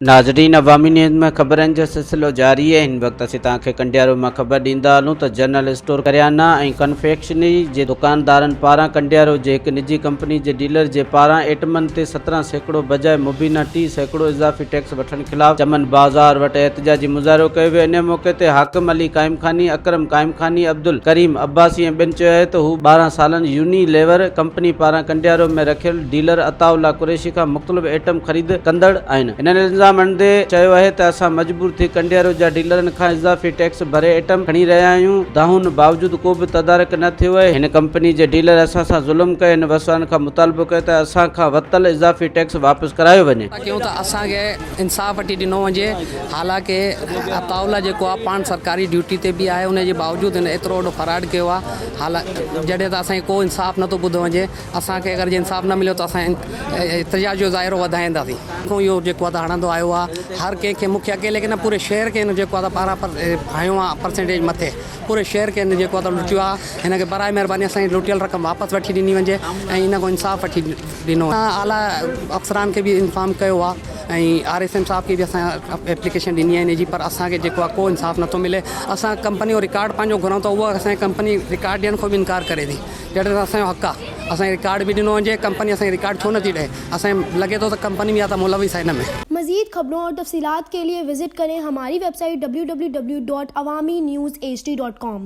नाज़रीन, अवामी न्यूज़ में ख़बरनि जो सिलसिलो जारी है। हिन वक्त असीं तव्हांखे कडीयारो में ख़बर ॾींदा हलूं त जनरल स्टोर ڪريانه ऐं ڪنفيشنري जे दुकानदारन पारां कडीयारो जे हिकु निजी कंपनी जे डीलर जे पारां एटमन ते 17% बजाय मुबीना 30% इज़ाफ़ी टैक्स वठण ख़िलाफ़ चमन बाज़ार वटि एहतजाजी मुज़ाहिरो कयो वियो। इन मौक़े ते हाकिम अली क़ाइम ख़ानी, अकरम क़ाइम ख़ानी, अब्दुल करीम अब्बासी ऐं ॿियनि चयो आहे त हू 12 सालनि यूनिलेवर कंपनी पारां कडीयारो में रखियल डीलर अताउल्ला कुरैशी खां मुख़्तलिफ़ एटम ख़रीद कंदड़ आहिनि। इन्हनि इल्ज़ामनि ते चयो आहे त असां मजबूर थी कडीयारो जा डीलरनि खां इज़ाफ़ी टैक्स भरे एटम खणी रहिया आहियूं। दाहुन बावजूद को बि तदारक न थियो आहे। हिन कंपनी जे डीलर असां सां ज़ुल्म कयो। हिन वसवान खां मुतालबो कयो त असां खां वरितल इज़ाफ़ी टैक्स वापसि करायो वञे। क्यों तो असांखे इंसाफ़ वठी ॾिनो वञे। हालांकि अताउल्ला जेको आहे पाण सरकारी ड्यूटी ते बि आहे, उनजे बावजूद हिन एतिरो वॾो फराड कयो आहे। जॾहिं त असांखे को इंसाफ़ नथो ॿुधो वञे। असांखे अगरि जे इंसाफ़ न मिलियो त असां एहतजाज जो ज़ाइरो वधाईंदासीं। इहो जेको आहे त हणंदो आयो आहे हर कंहिंखे, मूंखे अकेले के न पूरे शहर के जेको आहे त 12 हयो आहे परसेंटेज मथे। पूरे शहर के जेको आहे त लुटियो आहे। हिनखे बराए महिरबानी असांजी लुटियल रक़म वापसि वठी ॾिनी वञे ऐं इन खां इंसाफ़ वठी ॾिनो। आला अफ़सरान खे बि इंफॉर्म कयो आहे ऐं RSM साहब खे बि असां एप्लीकेशन ॾिनी आहे इन जी, पर असांखे जेको आहे को इंसाफ़ नथो मिले। असां कंपनी जो रिकॉर्ड पंहिंजो घुरूं त उहा असांजी कंपनी रिकॉर्ड ॾियण खां बि इनकार करे थी। जॾहिं त असांजो हक़ आहे, असांखे रिकॉर्ड बि ॾिनो वञे। कंपनी असांखे रिकॉर्ड छो नथी ॾे? असांखे लॻे थो त कंपनी बि आहे त मुलविस आहे हिन में। मज़ीद खबरों और तफसीलात के लिए विजिट करें हमारी वेबसाइट www.awamiNewsHD.com।